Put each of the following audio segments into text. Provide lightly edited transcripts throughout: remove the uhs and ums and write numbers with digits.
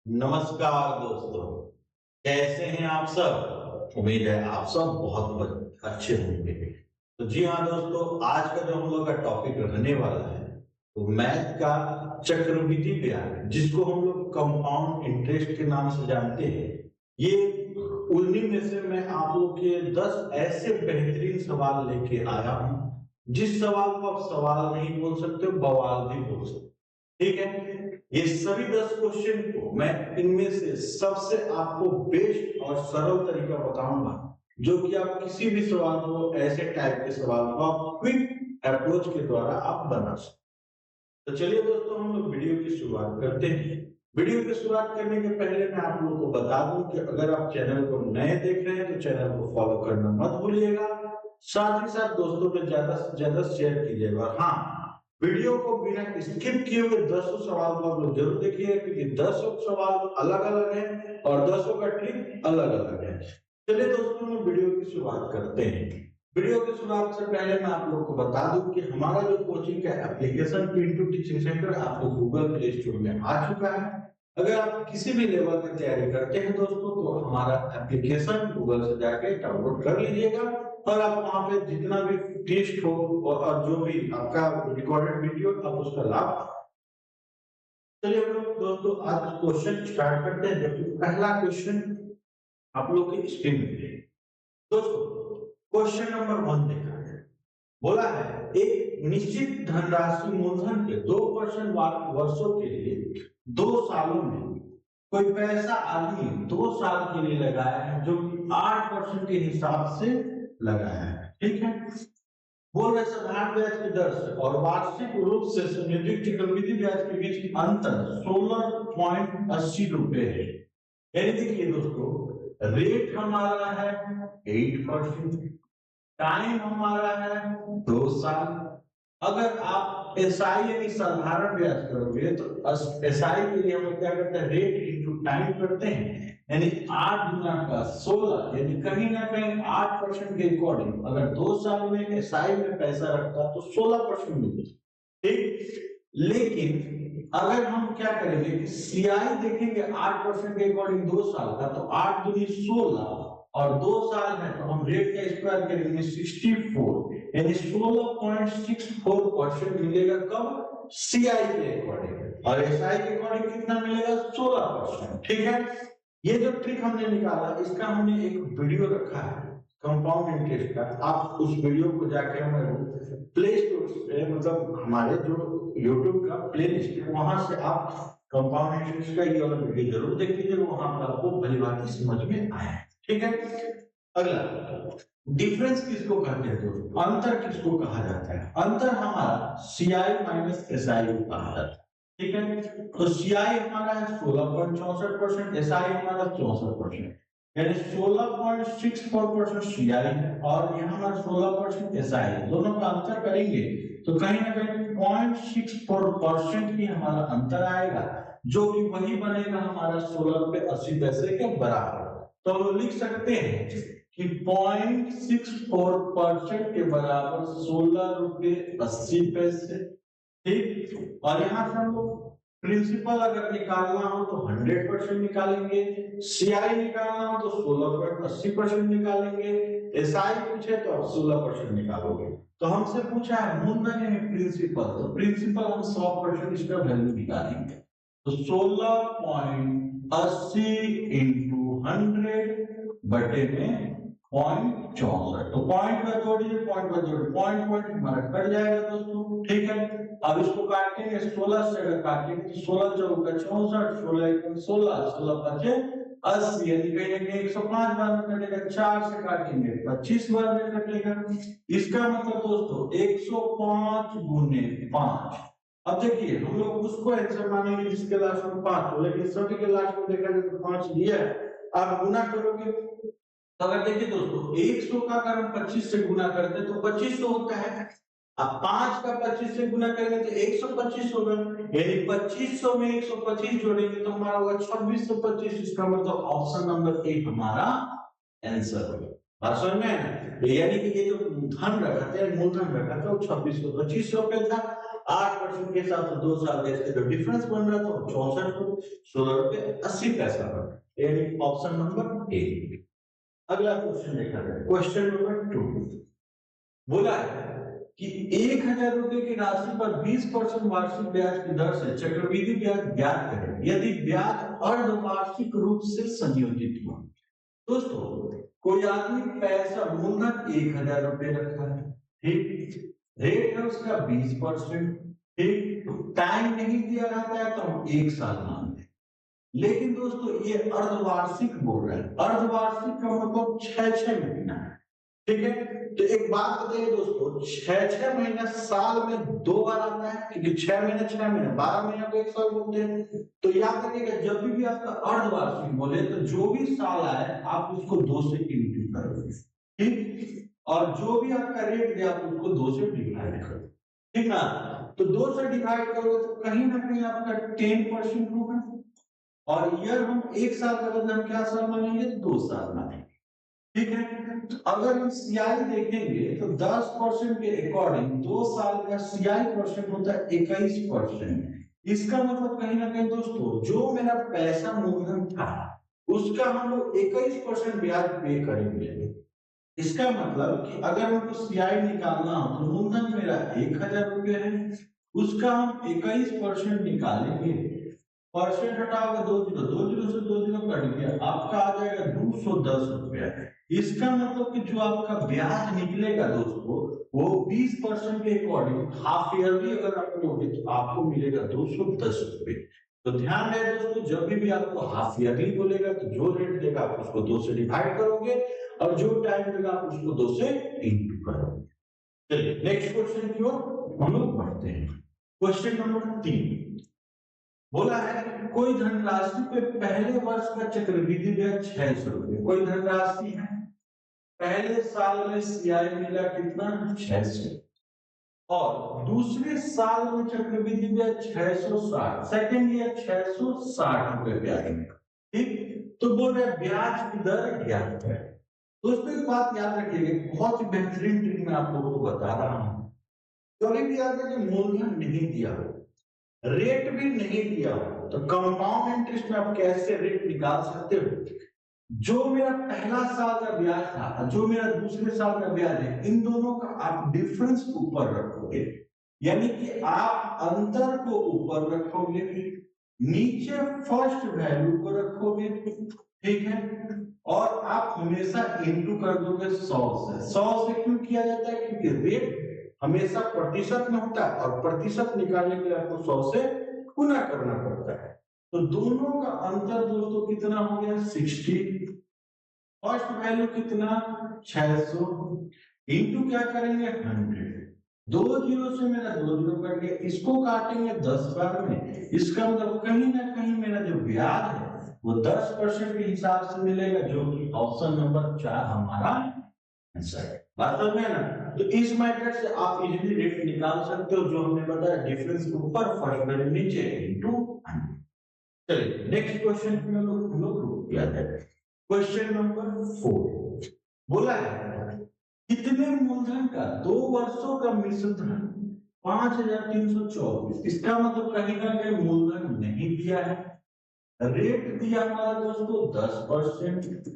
नमस्कार दोस्तों, कैसे हैं आप सब। उम्मीद है आप सब बहुत अच्छे होंगे। तो जी हाँ दोस्तों, आज का जो हम लोग का टॉपिक रहने वाला है तो मैथ का चक्रवृद्धि ब्याज, जिसको हम लोग कंपाउंड इंटरेस्ट के नाम से जानते हैं। ये उन्हीं में से मैं आप लोग के 10 ऐसे बेहतरीन सवाल लेके आया हूँ, जिस सवाल को आप सवाल नहीं बोल सकते, बवाल भी बोल सकते। ठीक है, ये सभी 10 क्वेश्चन को मैं इनमें से सबसे आपको बेस्ट और सरल तरीका बताऊंगा, जो कि आप किसी भी सवाल को, ऐसे टाइप के सवाल को आप क्विक अप्रोच के द्वारा आप बना सकते। तो चलिए दोस्तों, हम लोग वीडियो की शुरुआत करते हैं। वीडियो की शुरुआत करने के पहले मैं आप लोगों को बता दूं कि अगर आप चैनल को नए देख रहे हैं तो चैनल को फॉलो करना मत भूलिएगा। साथ ही साथ दोस्तों में ज्यादा से ज्यादा शेयर कीजिएगा। हाँ, वीडियो को बिना स्किप किए हुए 10 सवाल को आप लोग जरूर देखिए, क्योंकि 10 सवाल अलग अलग हैं और 10 का ट्रिक अलग अलग है। चलिए दोस्तों, हम वीडियो की शुरुआत करते हैं। वीडियो की शुरुआत से पहले मैं आप लोगों को बता दूं कि हमारा जो कोचिंग का एप्लीकेशन पिंटू टीचिंग सेंटर आपको गूगल प्ले स्टोर में आ चुका है। अगर आप किसी भी लेवल की तैयारी करते हैं दोस्तों, तो हमारा एप्लीकेशन गूगल से जाके डाउनलोड कर लीजिएगा और आप वहां पे जितना भी टेस्ट हो और जो भी आपका रिकॉर्डेड वीडियो, आप उसका लाभ। चलिए हम लोग दोस्तों आज क्वेश्चन स्टार्ट करते हैं। जबकि पहला क्वेश्चन आप लोग की स्क्रीन पे है दोस्तों। क्वेश्चन नंबर 1 देखा है। बोला है, एक निश्चित धनराशि मूलधन के 2% वर्षों के लिए 2 सालों में कोई पैसा आदमी 2 साल के लिए लगाया है, जो कि 8% के हिसाब से लगाया है। ठीक है, बोल रहे साधारण ब्याज की दर से और वार्षिक रूप से संयोजित चक्रवृद्धि ब्याज के बीच की अंतर 16.80 रुपए है। यानी देखिए दोस्तों, रेट हमारा है 8%, टाइम हमारा है 2 साल। अगर आप एसआई यानी साधारण ब्याज करोगे तो एसआई के लिए हम क्या करते हैं, रेट इंटू टाइम करते हैं, यानी 8 गुना का 16, यानी कहीं ना कहीं 8% के अकॉर्डिंग अगर 2 साल में एसआई में पैसा रखता तो 16% मिलता। ठीक, लेकिन अगर हम क्या करेंगे कि सीआई देखेंगे 8% के अकॉर्डिंग 2 साल का, तो 8 दूनी 16 और 2 साल है तो हम रेट का स्क्वायर करेंगे 64, यानी 16.64% मिलेगा। कब? सीआई के अकॉर्डिंग, और एसआई के अकॉर्डिंग कितना मिलेगा? 16%। ठीक है, ये जो ट्रिक हमने निकाला, इसका हमने एक वीडियो रखा है कंपाउंड इंटरेस्ट का। आप उस वीडियो को जाके हमारे प्ले स्टोर से, मतलब हमारे जो यूट्यूब का प्ले लिस्ट है, वहां से आप कंपाउंड इंटरेस्ट का ये वाला वीडियो जरूर देख लीजिएगा। वहां पर आपको भली बात समझ में आया। ठीक है, अगला डिफरेंस किसको कहते हैं दोस्तों? अंतर किसको कहा जाता है? अंतर हमारा सीआई माइनस एसआई को कहा जाता है। ठीक है, तो सीआई हमारा है 16.64%, एसआई हमारा 64%, यानी 16.64% सीआई है और यहाँ हमारा 16% एसआई है। दोनों का अंतर करेंगे तो कहीं ना कहीं 0.64% ही हमारा अंतर आएगा, जो कि वही बनेगा हमारा 16 रुपए 80 पैसे के बराबर। तो हम लिख सकते हैं कि 0.64% के बराबर 16 रुपए 80 पैसे। ठीक, और यहाँ से हम लोग प्रिंसिपल अगर निकालना हो तो 100% निकालेंगे, सीआई निकालना हो तो 16.80% निकालेंगे, एसआई पूछे तो आप 16% निकालोगे। तो हमसे पूछा है मूलधन यानी प्रिंसिपल, तो प्रिंसिपल हम 100% इसका वैल्यू निकालेंगे। तो 16.80 इंटू 100 बटे में 0.64, तो पॉइंट में जोड़िए, पॉइंट हमारा कट जाएगा दोस्तों। ठीक है, अब इसको काटेंगे 16 से, अगर काटेंगे तो 16 चौका 64, 16 एकम 16, 16 पचे 80, यानी कहीं ना कहीं 105 बार में कटेगा। 4 से काटेंगे 25 बार में कटेगा। इसका मतलब दोस्तों 105 गुने 5। अब देखिए, हम लोग उसको आंसर मानेंगे जिसके लास्ट में 5 हो, लेकिन सभी के लास्ट में देखा जाए तो 5 दिया है। आप गुना करोगे तो अगर देखिए दोस्तों, 100 का अगर हम 25 से गुना करते हैं तो 2500 होता है। अब 5 का 25 से गुना करेंगे तो 125 होगा, यानी 2500 में 125 जोड़ेंगे तो हमारा होगा 2625। इसका मतलब ऑप्शन नंबर 1 हमारा आंसर होगा। बात समझ में? यानी कि ये जो धन रखा था, मूलधन रखा था, वो 2625 रुपए था। 8% के हिसाब से 2 साल का इसका जो डिफरेंस बन रहा था, 64 16 रुपए 80 पैसा बन रहा, यानी ऑप्शन नंबर ए। अगला क्वेश्चन देखा जाए, क्वेश्चन नंबर 2 बोला है कि 1000 रुपए की राशि पर 20% वार्षिक ब्याज की दर से चक्रवृद्धि ब्याज ज्ञात करें यदि ब्याज अर्धवार्षिक रूप से संयोजित हो। दोस्तों, कोई आदमी पैसा मूलधन 1000 रुपए रखा है, ठीक, रेट है उसका 20%, ठीक, टाइम नहीं दिया जाता है तो हम 1 साल मानते हैं। लेकिन दोस्तों ये अर्धवार्षिक बोल रहा है, अर्धवार्षिक का मतलब 6-6 महीना है, ठीक है। तो एक बात बताइए दोस्तों, 6-6 महीना साल में 2 बार आता है, क्योंकि 6 महीने 12 महीने को 1 साल बोलते हैं। तो याद रखिएगा, जब भी आपका अर्धवार्षिक बोले तो जो भी साल आए आप उसको 2 से इंटू करोगे, ठीक, और जो भी आपका रेट दिया आप उसको 2 से डिवाइड करोगे, ठीक ना। तो 2 से डिवाइड करोगे तो कहीं ना कहीं आपका 10% होगा, और ईयर हम 1 साल का बदले हम क्या साल मानेंगे, 2 साल मानेंगे, ठीक है। तो अगर हम सीआई देखेंगे तो 10% के अकॉर्डिंग 2 साल का सीआई परसेंट होता है 21%। इसका मतलब कहीं ना कहीं दोस्तों, जो मेरा पैसा मूलधन था उसका हम लोग 21% ब्याज पे करेंगे। इसका मतलब कि अगर हमको सीआई निकालना हो तो मूलधन मेरा 1000 रुपए है, उसका हम 21% निकालेंगे, परसेंट हटाओगे 2 जीरो, 2 जीरो से 2 जीरो कट गया, आपका आ जाएगा 210 रुपया। इसका मतलब कि जो आपका ब्याज निकलेगा दोस्तों, वो 20% के अकॉर्डिंग हाफ ईयरली अगर आप लोगे तो आपको मिलेगा 210 रुपए। तो ध्यान रहे दोस्तों, जब भी आपको हाफ ईयरली बोलेगा तो जो रेट देगा आप उसको 2 से डिवाइड करोगे, और जो टाइम देगा आप उसको 2 से इंटू करोगे। चलिए नेक्स्ट क्वेश्चन की ओर हम लोग बढ़ते हैं। क्वेश्चन नंबर 3 बोला है कोई धनराशि पे पहले वर्ष का चक्रवृद्धि ब्याज 600 रुपए, कोई धनराशि है, पहले साल में सीआई मिला कितना, 600, और दूसरे साल में चक्रवृद्धि ब्याज 660, सेकंड ईयर 660 रुपए ब्याज मिला, ठीक। तो बोल रहे ब्याज की दर ज्ञात है। दोस्तों एक बात याद रखिएगा, बहुत ही बेहतरीन ट्रिक मैं आप लोगों को बता रहा हूं। कभी भी अगर मूलधन नहीं दिया हो, रेट भी नहीं दिया हो, तो कंपाउंड इंटरेस्ट में आप कैसे रेट निकाल सकते हो। जो मेरा पहला साल का ब्याज था, जो मेरा दूसरे साल का ब्याज है, इन दोनों का आप डिफरेंस ऊपर रखोगे, यानी कि आप अंतर को ऊपर रखोगे, नीचे फर्स्ट वैल्यू को रखोगे, ठीक है, और आप हमेशा इनटू कर दोगे 100 से। 100 से क्यों किया जाता है, क्योंकि रेट हमेशा प्रतिशत में होता है, और प्रतिशत निकालने के लिए आपको 100 से गुना करना पड़ता है। तो दोनों का अंतर दोस्तों कितना हो गया, 60, फर्स्ट वैल्यू कितना, 600, इंटू क्या करेंगे, 100, 2 जीरो से मेरा 2 जीरो कट गया, इसको काटेंगे 10 बार में, इसका मतलब कहीं ना कहीं मेरा जो ब्याज है वो 10% के हिसाब से मिलेगा, जो कि ऑप्शन नंबर 4 हमारा आंसर है। बात समझ में ना। तो इस मेथड से आप इजीली रेट निकाल सकते हो, जो हमने बताया, डिफरेंस ऊपर फर्स्ट वैल्यू नीचे इनटू 100। चलिए नेक्स्ट क्वेश्चन पे हम लोग रुक किया जाए। क्वेश्चन नंबर 4 बोला है कितने मूलधन का 2 वर्षों का मिश्र धन 5324, इसका मतलब कहीं ना कहीं मूलधन नहीं दिया है, रेट दिया हमारा दोस्तों 10%,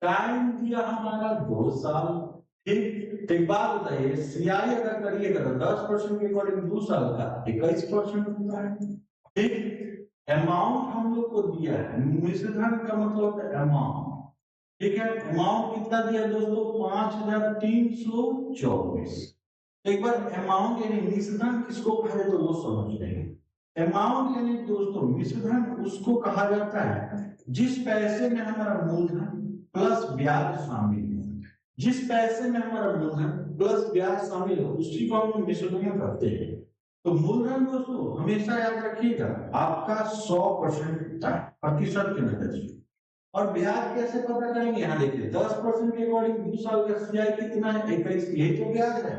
टाइम दिया हमारा 2 साल, ठीक। एक बात बताइए, सीआई अगर करिएगा तो 10% के अकॉर्डिंग 2 साल का 21% होता है, ठीक। अमाउंट हम लोग को दिया है, मिश्रधन का मतलब है अमाउंट, ठीक है। अमाउंट कितना दिया दोस्तों, 5324। एक बार अमाउंट यानी मिश्रधन किसको कहा जाता है वो समझ लेंगे। अमाउंट यानी दोस्तों मिश्रधन उसको कहा जाता है जिस पैसे में हमारा मूलधन प्लस ब्याज शामिल है, जिस पैसे में हमारा मूलधन प्लस ब्याज शामिल है उसी को हम मिश्रधन कहते हैं। तो मूलधन दोस्तों हमेशा याद रखिएगा आपका 100% होता है, प्रतिशत के नतीजे, और ब्याज कैसे पता करेंगे, यहाँ देखिए 10% के अकॉर्डिंग 2 साल का सीआई कितना है, 21, यही तो ब्याज है,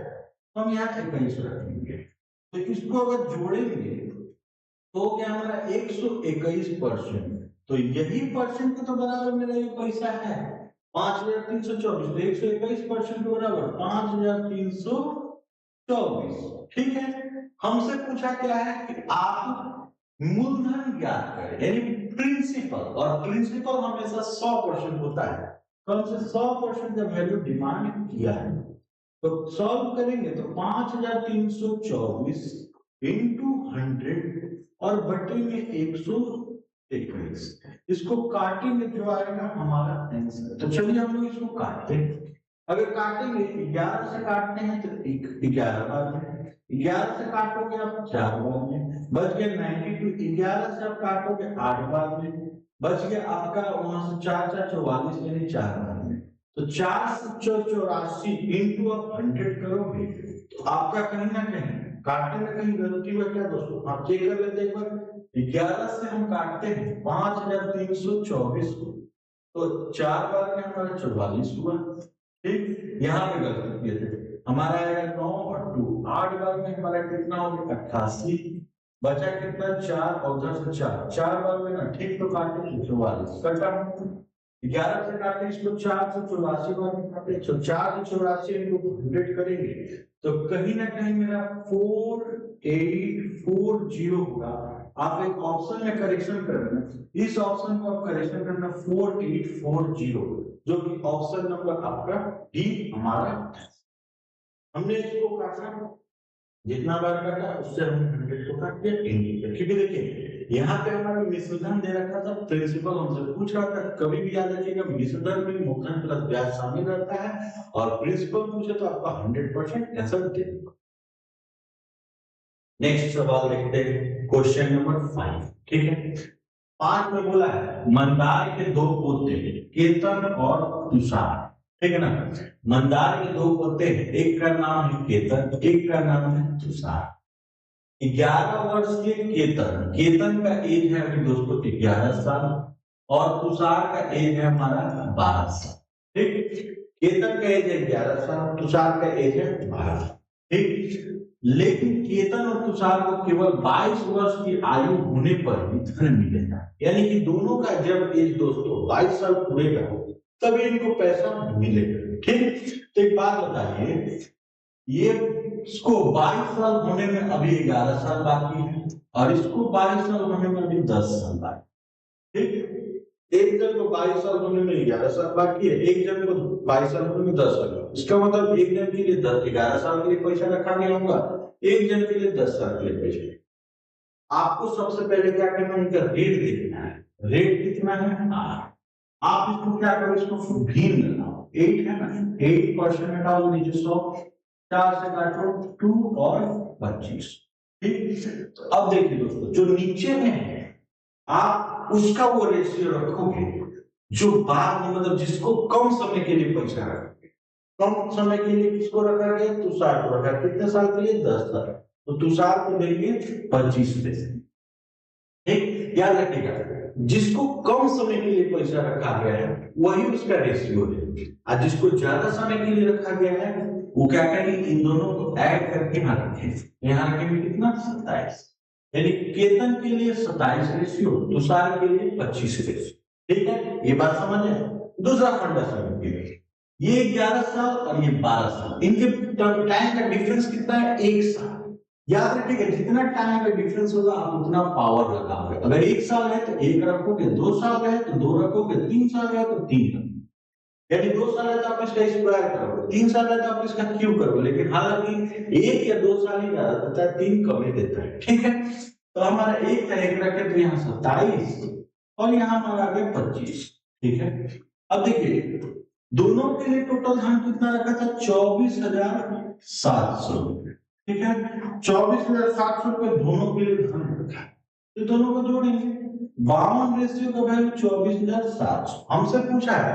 तो हम यहाँ 21 रखेंगे। तो इसको अगर जोड़ेंगे तो क्या हमारा 121%, तो यही परसेंट के तो बराबर मेरा ये पैसा है, 5324 तो 121% के बराबर 5324। ठीक है, हमसे पूछा क्या है कि आप मूलधन ज्ञात करें, यानी प्रिंसिपल, और प्रिंसिपल हमेशा 100% होता है, तो हमसे 100% का वैल्यू डिमांड किया है। तो सॉल्व करेंगे तो 5324 इंटू 100 और बटे में 121, इसको काटेंगे जो आएगा हमारा आंसर। तो चलिए हम लोग इसको काटते हैं। अगर काटेंगे 11 से काटते हैं तो 11 बार में, 11 से काटोगे आप 4 बार में, बच गया 92। 11 से आप काटोगे 8 बार में, बच गया आपका वहां से 4 4 44 यानी 4 बार में। तो 484 इंटू आप 100 करोगे तो आपका कहीं ना कहीं काटने में कहीं गलती हुआ क्या दोस्तों, आप चेक कर लेते एक बार। 11 से हम काटते हैं 5324 को, तो 4 बार में हमारा 44 हुआ। ठीक, यहाँ पे गलती किए थे, हमारा आएगा 9 और 2, 8 बार में हमारा कितना हो गया 88, बचा कितना 4 और उधर से 4 बार में ना, ठीक तो काटे 44 कटा। 11 से काटे इसको 4 से 84 बार में काटे, तो 4 से 84 इनको 100 करेंगे तो कहीं ना कहीं मेरा 4840 होगा। आप एक ऑप्शन में करेक्शन करना, इस ऑप्शन को आप करेक्शन करना 4840, जो कि ऑप्शन नंबर आपका डी हमारा। हमने इसको काटा, जितना बार काटा उससे हमने 100 को काट दिया, क्योंकि देखिए यहाँ पे हमारा मिश्रधन दे रखा था, प्रिंसिपल हमसे पूछ रहा था। कभी भी याद रखिएगा मिश्रधन में मूलधन प्लस ब्याज शामिल रहता है, और प्रिंसिपल पूछे तो आपका 100% आंसर दे देगा। नेक्स्ट सवाल देखते हैं, क्वेश्चन नंबर 5। ठीक है, 5 में बोला है मंदार के 2 पोते केतन और तुषार। ठीक है ना, मंदार के 2 पोते हैं, एक का नाम है केतन, एक का नाम है तुषार। 11 वर्ष के केतन का एज है अभी दोस्तों 11 साल, और तुषार का एज है हमारा 12 साल। ठीक, केतन का एज है 11 साल, तुषार का एज है 12। ठीक, लेकिन केतन और तुषार को केवल 22 वर्ष की आयु होने पर ही धन मिलेगा, यानी कि दोनों का जब एज दोस्तों 22 साल पूरेगा तभी इनको पैसा मिलेगा। ठीक, तो एक बात बताइए, ये इसको 22 साल होने में अभी 11 साल बाकी है, और इसको 22 साल होने में अभी 10 साल बाकी। ठीक, एक जन को 22 साल होने में 11 साल बाकी है, एक जन को 22 साल होने में 10 साल। इसका मतलब एक जन के लिए 11 साल के लिए पैसा रखा गया होगा, एक जन के लिए 10 साल के लिए पैसा। आपको सबसे पहले क्या करना है, इनका रेट देखना है। रेट कितना है 8। आप इसको क्या करो, इसको भिन्न लगाओ, 8 है ना, 8% हटाओ नीचे 100, 4 से काटो 2 और 25। ठीक, तो अब देखिए दोस्तों, जो नीचे में है आप उसका वो रेशियो रखोगे जो बाद में, मतलब जिसको कम समय के लिए पैसा रखोगे। कम समय के लिए किसको रखा गया, तुषार को रखा, कितने साल के लिए 10 साल, तो तुषार को देंगे 25 पैसे। ठीक, याद रखिएगा जिसको कम समय के लिए पैसा रखा गया है वही उसका रेशियो है, और जिसको ज्यादा समय के लिए रखा गया है वो क्या करेंगे, इन दोनों को ऐड करके यहाँ रखें, यहाँ रखेंगे कितना 27, यानी केतन के लिए 27 रेशियो, तुषार के लिए 25 रेशियो। ठीक है, ये बात समझ है। दूसरा फंडा समझिए, ये 11 साल और ये 12 साल, इनके टाइम का डिफरेंस कितना है, 1 साल। याद रखिएगा जितना टाइम का डिफरेंस होगा आप उतना पावर लगाओगे। अगर 1 साल है तो 1 रखोगे, 2 साल है तो 2 रखोगे, 3 साल है तो 3 रखोगे, यानी 2 साल है तो आप इसका स्क्वायर करोगे, 3 साल है तो आप इसका क्यूब करोगे। लेकिन हालांकि 1 या 2 साल ही ज्यादा देता है, 3 कम ही देता है। ठीक है, तो हमारा 1 का 1 रखे तो यहाँ 27 और यहाँ हमारा आ गया 25। ठीक है, अब देखिए दोनों के लिए टोटल धन कितना रखा था, 24,700 रुपए। ठीक है, 24,700 रुपए दोनों के लिए धन रखा है, तो दोनों को जोड़ेंगे। 52 रेशियो का वैल्यू 24,700। हमसे पूछा है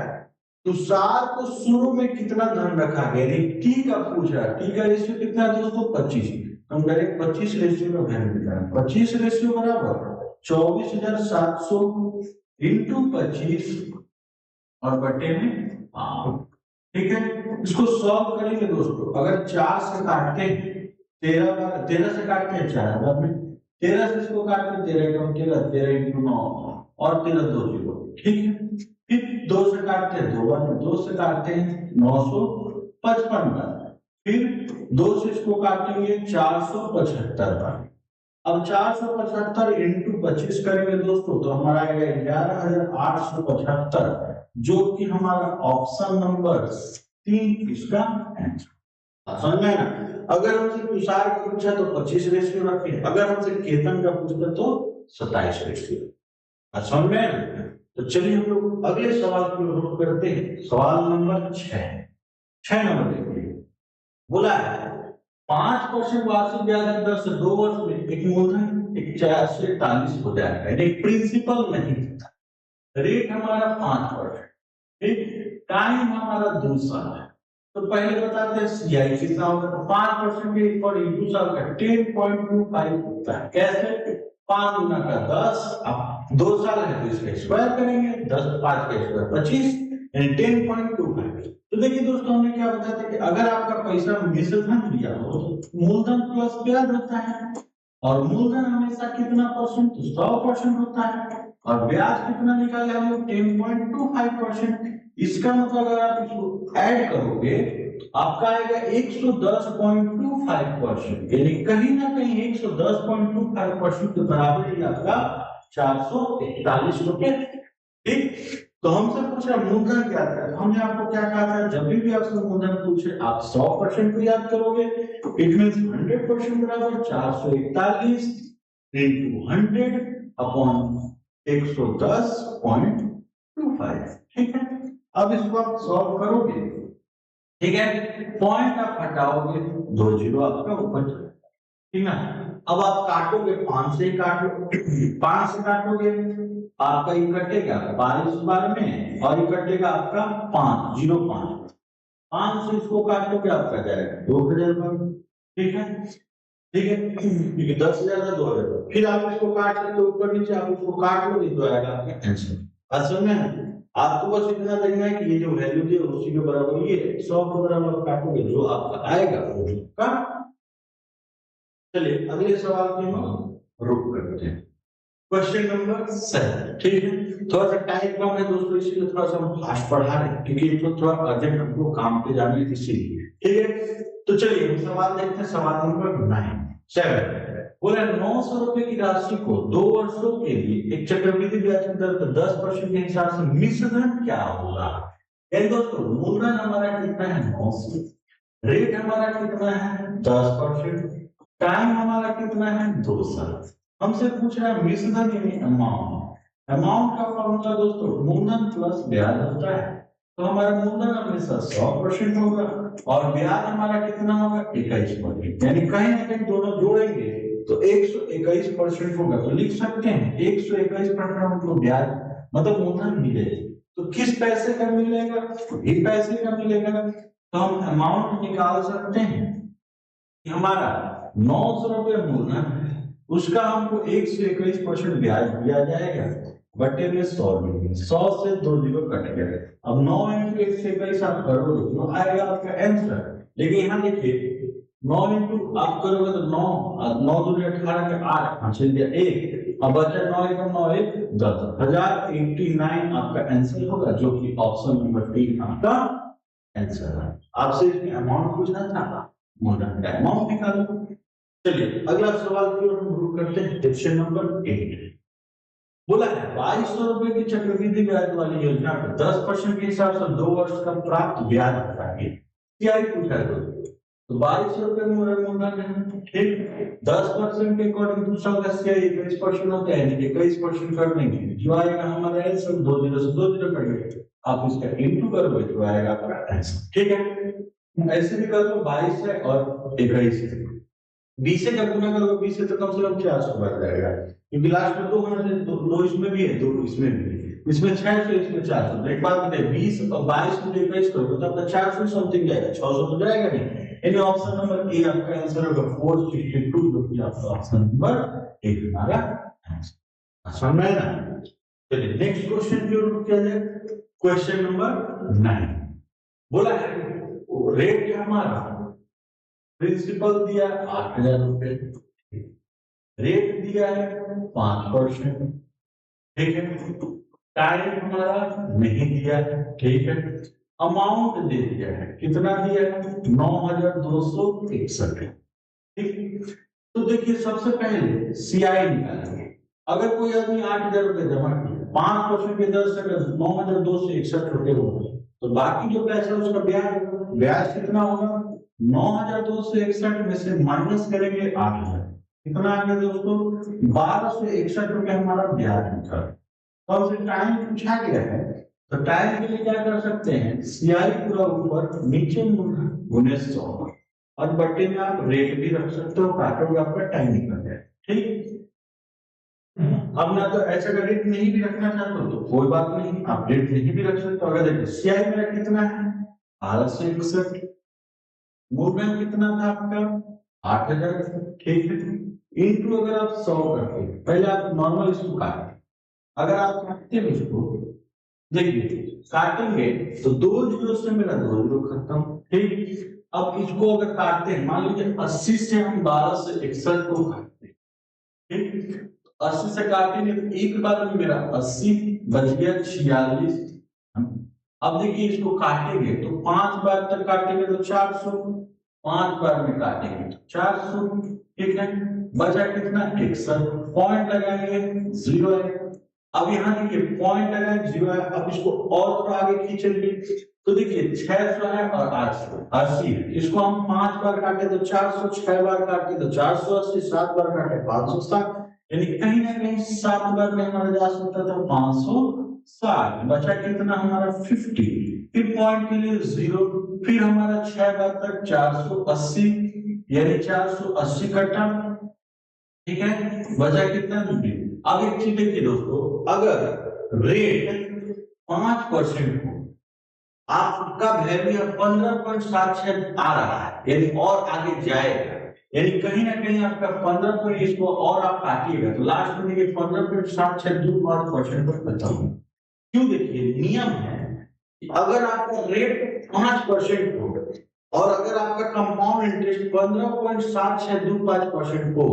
तुषार को शुरू में कितना धन रखा गया, टी का पूछा है, टी का रेशियो कितना है दोस्तों 25, हम डायरेक्ट 25 रेशियो में वैल्यू निकालेंगे। 25 रेशियो बराबर 24,700 इंटू 25 और बटे में 5। ठीक है, इसको सॉल्व करेंगे दोस्तों। अगर 4 से काटते हैं 13 से काटते हैं 4 बार में, 13 से इसको काटते हैं 13 कम 13 13 इंटू 9 और 13 2 0। ठीक है, फिर 2 से काटते हैं 2 बार, 2 से काटते हैं 955 बार, फिर 2 से इसको काटेंगे 475 बार। अब 475 इंटू 25 करेंगे दोस्तों तो हमारा आएगा 11,875, जो कि हमारा ऑप्शन नंबर 3 इसका आंसर। समझ में ना? अगर हमसे तुषार का पूछा तो 25 रेशियो रखें, अगर हमसे केतन का पूछता तो 27 रेशियो। समझ में ना? तो चलिए हम लोग अगले सवाल की ओर करते हैं। सवाल नंबर 6 नंबर देखिए, बोला है 5% वार्षिक ब्याज दर से 2 वर्ष में एक मूलधन 441 हो जाएगा, यानी प्रिंसिपल नहीं था। रेट हमारा 5%, ठीक, टाइम हमारा 2 साल है। तो पहले बताते हैं सीआई कितना होगा। तो 5% के ऊपर 2 साल का 10.25 होता है। कैसे? 5 गुना का 10, अब 2 साल है तो इसका स्क्वायर करेंगे, 10 5 का स्क्वायर 25, यानी 10.25। तो देखिए दोस्तों, हमने क्या बताया था कि अगर आपका पैसा मिश्रधन लिया हो तो मूलधन प्लस ब्याज होता है, और मूलधन हमेशा कितना परसेंट? 100% होता है, और ब्याज कितना निकाले हम लोग? 10.25%। इसका मतलब अगर आप इसको ऐड करोगे आपका आएगा 110.25%, यानी कहीं ना कहीं 110.25% के बराबर ही आपका 441 रुपए। ठीक, तो हमसे पूछ रहा मूलधन क्या था, तो हमने आपको क्या कहा था, जब भी आपसे मूलधन पूछे आप 100% को याद करोगे। इट मींस 100% बराबर 441 into 100 अपॉन 110.25। ठीक है, अब इसको आप सॉल्व करोगे, ठीक है, पॉइंट आप हटाओगे, 2 जीरो आपका ऊपर चला, ठीक है। अब आप काटोगे, 5 से काटो, 5 से काटोगे आपका ये कटेगा 22 बार में, और ये कटेगा आपका 505। 5 से इसको काटोगे आपका जाएगा 2000 बार, ठीक है, ठीक है, क्योंकि 10,000 का 2000। फिर आप इसको काट लेते हो ऊपर नीचे, आप इसको काट लोगे तो आएगा आपका आंसर। असल में आपको बस इतना देखना है कि ये जो वैल्यू थी उसी के बराबर ये 100 के बराबर काटोगे, जो आपका आएगा वो का। चलिए अगले सवाल की हम रुक करते हैं। क्वेश्चन नंबर 7, ठीक है, थोड़ा सा टाइम कम है दोस्तों, इसीलिए थोड़ा सा हम फास्ट पढ़ा रहे हैं, क्योंकि इसको थोड़ा अर्जेंट हमको काम पे जाना है इसीलिए, ठीक है। तो चलिए हम सवाल देखते हैं। सवाल नंबर 7 बोला 900 रुपए की राशि को 2 वर्षों के लिए एक चक्रवृद्धि ब्याज की दर 10% के हिसाब से मिश्रधन क्या होगा। यानी दोस्तों मूलधन हमारा कितना है 900, रेट हमारा कितना है 10%, टाइम हमारा कितना है 2 साल। हमसे पूछ रहा है मिश्रधन यानी अमाउंट। अमाउंट का फॉर्मूला दोस्तों मूलधन प्लस ब्याज होता है, तो हमारा मूलधन हमेशा 100% होगा, और ब्याज हमारा कितना होगा 21%, यानी कहीं ना कहीं दोनों जोड़ेंगे तो 121% होगा। तो लिख सकते हैं 121% हमको ब्याज मतलब मूलधन मिलेगा। तो किस पैसे का मिलेगा? ये पैसे का मिलेगा। तो हम अमाउंट निकाल सकते हैं कि हमारा 900 रुपये मूलधन है, उसका हमको 121% ब्याज दिया जाएगा, बटे में 100 मिलेगा, 100 से 2 जीरो कट गया। अब 9 इंटू 121 आप करोगे तो आएगा आपका आंसर। लेकिन यहाँ देखिए 9 इंटू आप करोगे तो 9 9 दूनी 18 के 8 5 दिया 1, अब बचा 9 1 9 1 10 1089 आपका आंसर होगा, जो कि ऑप्शन नंबर 3 आपका आंसर है। आपसे इसमें अमाउंट पूछना था, मूलधन का अमाउंट निकालो। चलिए अगला सवाल की ओर हम रुक करते हैं। क्वेश्चन नंबर 8 बोला है 2200 रुपए की चक्रवृद्धि ब्याज वाली योजना पर 10% के हिसाब से 2 वर्ष का प्राप्त ब्याज बताइए। क्या ही पूछा है दोस्तों, तो 2200 रुपए मूलधन है, ठीक, 10% के अकॉर्डिंग दूसरा का शेयर 21% होता है, 21% कर देंगे, जो आएगा हमारा आंसर 2 जीरो से 2 जीरो कटेगा, आप इसका इंटू करोगे तो आएगा आपका आंसर, ठीक है। ऐसे भी कर दो 22 से और 21 से, 20 से जब गुना करोगे 20 से तो कम से कम 400 बढ़ जाएगा, क्योंकि लास्ट में 2 होना चाहिए, 2 इसमें भी है 2 इसमें भी है, इसमें 600 इसमें 400। एक बात बताइए 20 और 22 में 21 करोगे तो आपका 400 समथिंग जाएगा, 600 तो जाएगा नहीं। यानी ऑप्शन नंबर ए आपका आंसर होगा 462, जो कि आपका ऑप्शन नंबर ए हमारा आंसर। समझ में आया ना? चलिए नेक्स्ट क्वेश्चन की ओर क्या जाए। क्वेश्चन नंबर 9 बोला है रेट क्या हमारा, प्रिंसिपल दिया 8000 रुपए, रेट दिया है 5%, ठीक है, टाइम हमारा नहीं दिया है, ठीक है। अमाउंट दे दिया है, कितना दिया है 9261, ठीक। तो देखिए सबसे पहले सीआई निकालेंगे। अगर कोई आदमी 8,000 रुपये जमा किया, 5% की दर से अगर 9261 रुपये होगा, तो बाकी जो पैसा उसका ब्याज कितना होगा 9261 में से माइनस करेंगे 8,000, कितना आ गया दोस्तों 1261 रुपये हमारा ब्याज निकला। तो हमसे टाइम पूछा गया है, तो टाइम के लिए क्या कर सकते हैं, सीआई पूरा ऊपर नीचे गुने 100 और बट्टे में आप रेट भी रख सकते हो, काटोगे आपका टाइम निकल जाए, ठीक। अब ना तो ऐसा का रेट नहीं भी रखना चाहते हो तो कोई बात नहीं, आप रेट नहीं भी रख सकते हो। अगर देखो सीआई मेरा कितना है 1261, मूवमेंट कितना था आपका 8,000, ठीक है। इनटू अगर आप 100 करते, पहले आप नॉर्मल इसको काटते, अगर आप काटते हैं इसको, देखिए काटेंगे तो 2 जीरो से मेरा 2 जीरो खत्म, ठीक। अब इसको अगर काटते हैं, मान लीजिए 80 से हम 1261 को काटते हैं, ठीक। 80 से काटेंगे तो एक बार में मेरा 80 बच गया 46। अब देखिए इसको काटेंगे तो 5 बार तक काटेंगे तो 400, 5 बार में काटेंगे तो 400, ठीक है। बचा कितना 61, पॉइंट लगाएंगे 0 है। अब यहाँ देखिए पॉइंट लगाए 0 है। अब इसको और थोड़ा आगे खींचेंगे तो देखिए 600 है और 880 है। इसको हम 5 बार काटे तो 400, 6 बार काटे तो 480, 7 बार काटे 560, यानी कहीं ना कहीं 7 बार में हमारा जा सकता था 560। बचा कितना हमारा 50, फिर पॉइंट के लिए 0, फिर हमारा 6 बार तक 480, यानी 480 कटा, ठीक है। बचा कितना 90। अब एक चीज देखिए दोस्तों, अगर रेट 5% हो, आपका वैल्यू 15.76 आ रहा है, यानी और आगे जाएगा, यानी कहीं ना कहीं आपका 15 पर इसको और आप काटिएगा तो लास्ट में देखिए 15.76 पर खत्म। क्यों, देखिए नियम है, अगर आपका रेट 5% हो और अगर आपका कंपाउंड इंटरेस्ट 15.7625% हो,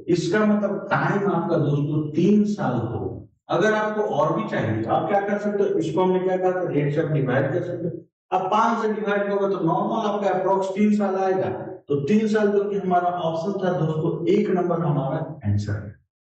इसका मतलब टाइम आपका दोस्तों 3 साल हो। अगर आपको और भी चाहिए तो आप क्या कर सकते हो, इसको हमने क्या कहा था रेट से आप डिवाइड कर सकते हो। अब 5 से डिवाइड करोगे तो नॉर्मल आपका अप्रोक्स 3 साल आएगा, तो 3 साल जो कि हमारा ऑप्शन था दोस्तों, 1 नंबर हमारा आंसर है।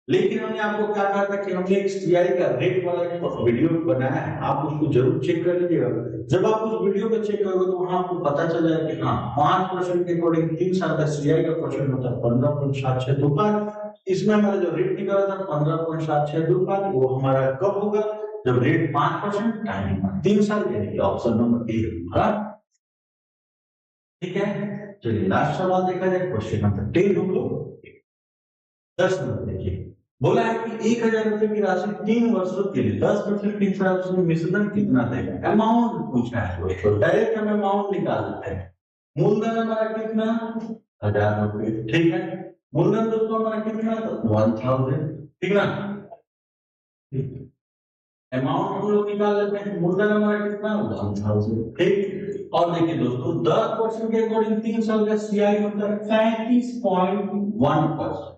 लेकिन हमने आपको क्या कहा था कि हमने एक सीआई का रेट वाला एक वीडियो बनाया है, आप उसको जरूर चेक कर लीजिएगा। जब आप उस वीडियो को चेक करोगे तो वहां आपको पता चल जाएगा कि हाँ 5% के अकॉर्डिंग 3 साल का सीआई का क्वेश्चन होता है 15.7625। इसमें हमारा जो रेट निकला था 15.7625, वो हमारा कब होगा, जब रेट 5% टाइम 3 साल, यानी कि ऑप्शन नंबर ए हमारा, ठीक है। चलिए लास्ट सवाल देखा जाए, क्वेश्चन नंबर 10 हम लोग 10 नंबर देखिए। बोला है कि 1,000 रुपए की राशि 3 वर्षों के लिए 10% के हिसाब से मिश्रण कितना देगा। अमाउंट पूछा है दोस्तों, डायरेक्ट हम अमाउंट निकाल लेते हैं। मूलधन हमारा कितना 1,000 रुपए, ठीक है। मूलधन दोस्तों हमारा कितना 1000, ठीक ना। अमाउंट हम लोग निकाल लेते हैं, मूलधन हमारा कितना 1000, ठीक। और देखिए दोस्तों 10% के अकॉर्डिंग 3 साल का सीआई होता है 35.1%,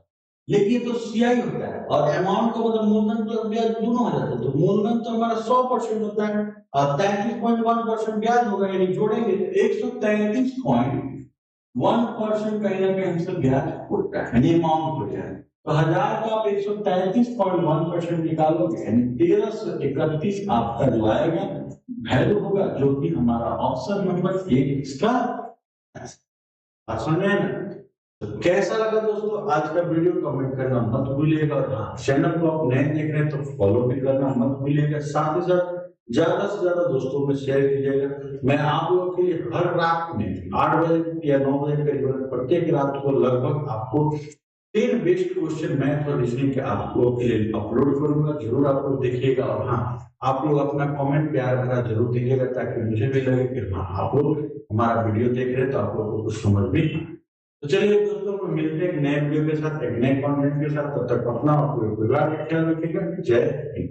लेकिन तो सीआई होता है और अमाउंट का मतलब मूलधन प्लस ब्याज दोनों हो जाता है, तो मूलधन तो हमारा 100% होता है और 33.1% ब्याज होगा, यानी जोड़ेंगे 133.1% कहीं ना कहीं हमसे ब्याज होता है, यानी अमाउंट हो जाए। तो 1000 का आप 133.1% निकालोगे, यानी 1331 आपका जो आएगा वैल्यू होगा, जो कि हमारा ऑप्शन नंबर 1 इसका समझे ना। तो कैसा लगा दोस्तों आज का वीडियो, कमेंट करना मत भूलिएगा। और हाँ, चैनल को आप नए देख रहे हैं तो फॉलो भी करना मत भूलिएगा। साथ ही साथ ज्यादा से ज्यादा दोस्तों में शेयर कीजिएगा। मैं आप लोगों के लिए हर रात में 8 बजे या 9 बजे करीब प्रत्येक रात को लगभग आपको 10 बेस्ट क्वेश्चन मैथ और रीजनिंग के आप लोगों के लिए अपलोड करूंगा, जरूर आप लोग देखिएगा। और हाँ, आप लोग अपना कमेंट प्यार भरा जरूर दीजिएगा, ताकि मुझे भी लगे कि हाँ आप लोग हमारा वीडियो देख रहे हैं तो आप लोगों को कुछ समझ भी। तो चलिए दोस्तों, मिलते हैं नए वीडियो के साथ, एक नए कंटेंट के साथ। तब तक अपना और पूरे परिवार का ख्याल रखिएगा। जय हिंद।